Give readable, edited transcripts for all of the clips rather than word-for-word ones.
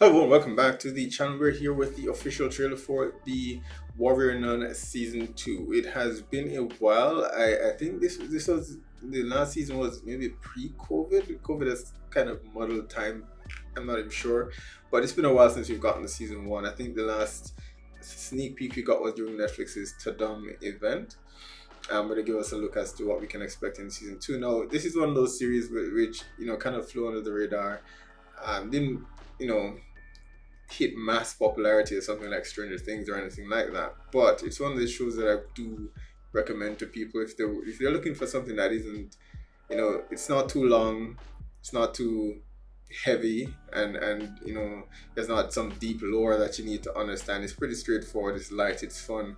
Hello and welcome back to the channel. We're here with the official trailer for the Warrior Nun Season 2. It has been a while. I think this was the last season was maybe pre-COVID. COVID has kind of muddled time. I'm not even sure. But it's been a while since we've gotten to season 1. I think the last sneak peek we got was during Netflix's Tadam event. Where they give us a look as to what we can expect in season 2. Now, this is one of those series which kind of flew under the radar. Didn't you know hit mass popularity or something like Stranger Things or anything like that. But it's one of the shows that I do recommend to people if they're looking for something that isn't, it's not too long, it's not too heavy, and there's not some deep lore that you need to understand. It's pretty straightforward, it's light, it's fun.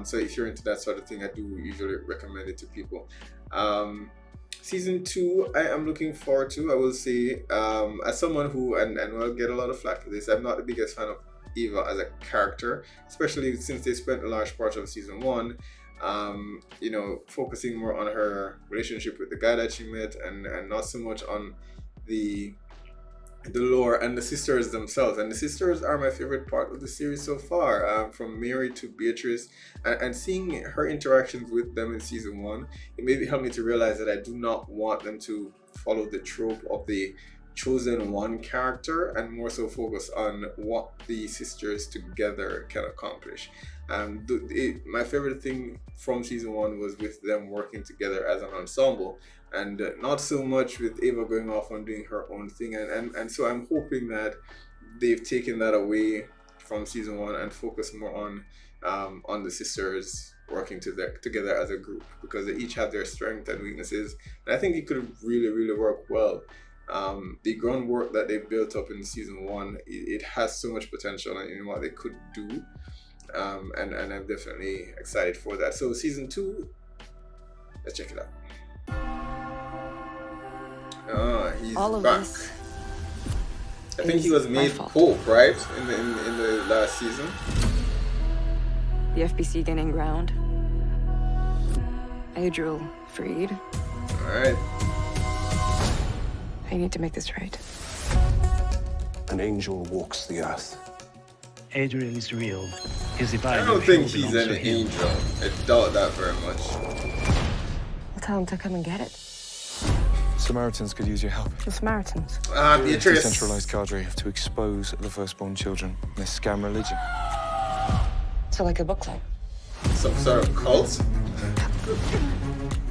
So if you're into that sort of thing, I do usually recommend it to people. Season 2, I am looking forward to. I will say, as someone who, and will get a lot of flack for this, I'm not the biggest fan of Eva as a character, especially since they spent a large part of season 1, focusing more on her relationship with the guy that she met, and not so much on the lore and the sisters themselves. And the sisters are my favorite part of the series so far, from Mary to Beatrice, and seeing her interactions with them in season 1, it maybe helped me to realize that I do not want them to follow the trope of the chosen one character, and more so focus on what the sisters together can accomplish. My favorite thing from season 1 was with them working together as an ensemble, and not so much with Ava going off and doing her own thing. And so I'm hoping that they've taken that away from season 1 and focus more on the sisters working together as a group, because they each have their strengths and weaknesses, and I think it could really work well. The groundwork that they built up in season 1, it has so much potential in what they could do, and I'm definitely excited for that. So season 2, let's check it out. He's All of back. this I think he was my made fault. Pope, right? In the last season. The FBC gaining ground. Adriel freed. Alright. I need to make this right. An angel walks the earth. Adriel is real. His I don't think he's an angel. I doubt that very much. I'll tell him to come and get it. Samaritans could use your help. The Samaritans. Beatrice. Decentralized cadre to expose the firstborn children in their scam religion. So like a book club. Some sort of cult?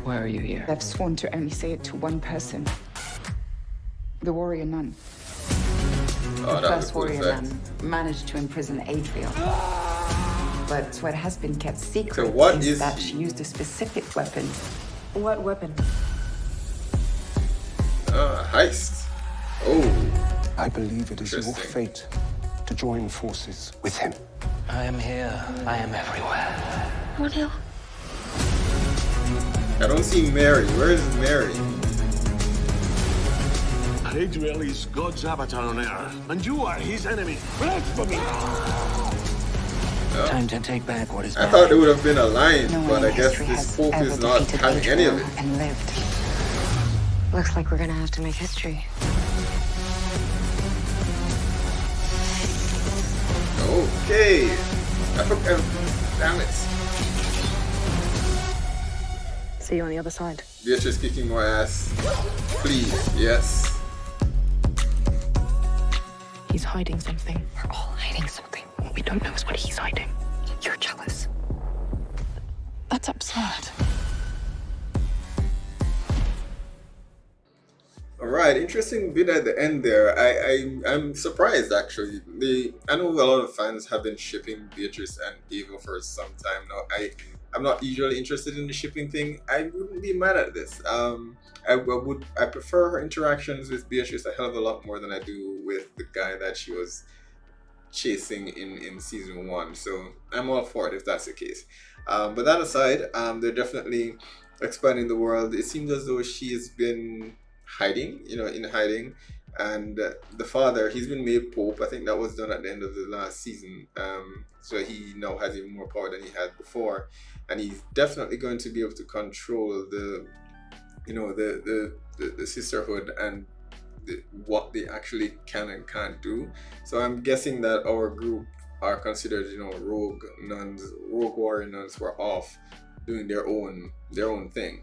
Why are you here? I've sworn to only say it to one person. The warrior nun. Oh, The that was first cool warrior effect. nun managed to imprison Adriel. But what has been kept secret So what is is that he? she used a specific weapon. What weapon? Heist. Oh, I believe it is your Interesting. fate to join forces with him. I am here. I am everywhere. What hill? I don't see Mary. Where is Mary? Adriel is God's avatar on Earth, and you are his enemy. Blasphemy! Time to take back what is I mine. thought there would have been a line, No but one I in guess history this has Pope ever is not defeated having any of Adriel it. and lived. Looks like we're gonna have to make history. Okay. I forgot. Damn it. See you on the other side. Beatrice kicking more ass. Please, yes. He's hiding something. We're all hiding something. What we don't know is what he's hiding. You're jealous. That's absurd. All right, interesting bit at the end there. I'm surprised actually. I know a lot of fans have been shipping Beatrice and Ava for some time now. I'm not usually interested in the shipping thing. I wouldn't be mad at this. I prefer her interactions with Beatrice a hell of a lot more than I do with the guy that she was chasing in season 1. So I'm all for it if that's the case. But that aside, they're definitely expanding the world. It seems as though she's been hiding, in hiding, and the father, he's been made Pope. I think that was done at the end of the last season. So he now has even more power than he had before, and he's definitely going to be able to control the sisterhood and what they actually can and can't do. So I'm guessing that our group are considered, you know, rogue nuns, rogue warrior nuns who are off doing their own thing,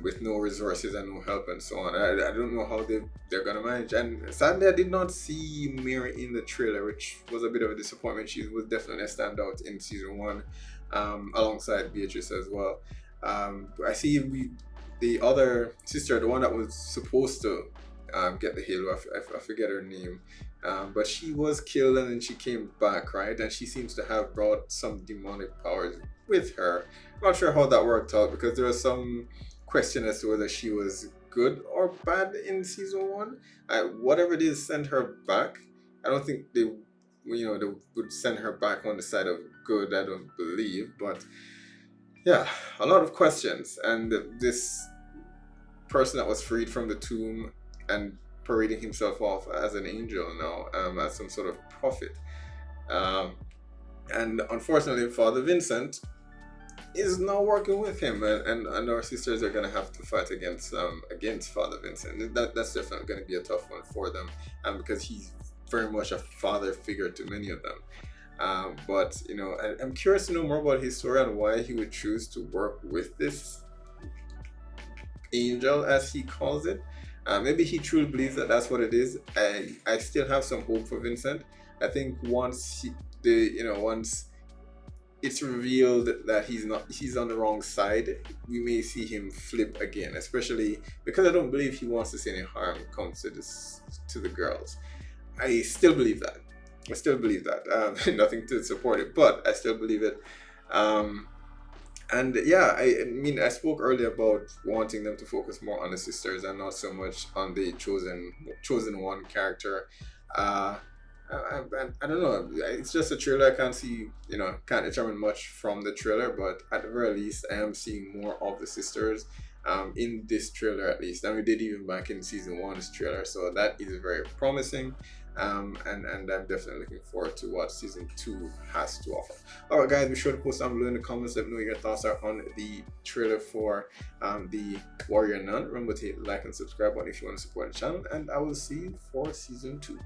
with no resources and no help and so on. I don't know how they're gonna manage. And sadly, I did not see Mary in the trailer, which was a bit of a disappointment. She was definitely a standout in season 1, alongside Beatrice as well. I see the other sister, the one that was supposed to get the halo, I forget her name, but she was killed and then she came back, right? And she seems to have brought some demonic powers with her. Not sure how that worked out, because there was some question as to whether she was good or bad in season 1. Whatever it is, send her back. I don't think they would send her back on the side of good, I don't believe. But yeah, a lot of questions. And this person that was freed from the tomb and parading himself off as an angel now, as some sort of prophet. And unfortunately, Father Vincent is now working with him, and our sisters are going to have to fight against Father Vincent. That's definitely going to be a tough one for them, because he's very much a father figure to many of them. But you know, I'm curious to know more about his story and why he would choose to work with this angel, as he calls it. Maybe he truly believes that that's what it is. I still have some hope for Vincent. I think once it's revealed that he's on the wrong side, we may see him flip again, especially because I don't believe he wants to see any harm come to the girls. I still believe that. Nothing to support it, but I still believe it. And yeah, I mean, I spoke earlier about wanting them to focus more on the sisters and not so much on the chosen one character. I don't know. It's just a trailer. I can't determine much from the trailer, but at the very least, I am seeing more of the sisters in this trailer, at least. And we did even back in season 1's trailer, so that is very promising. And I'm definitely looking forward to what season 2 has to offer. Alright guys, be sure to post down below in the comments, let me know what your thoughts are on the trailer for the Warrior Nun. Remember to hit the like and subscribe button if you want to support the channel, and I will see you for season 2.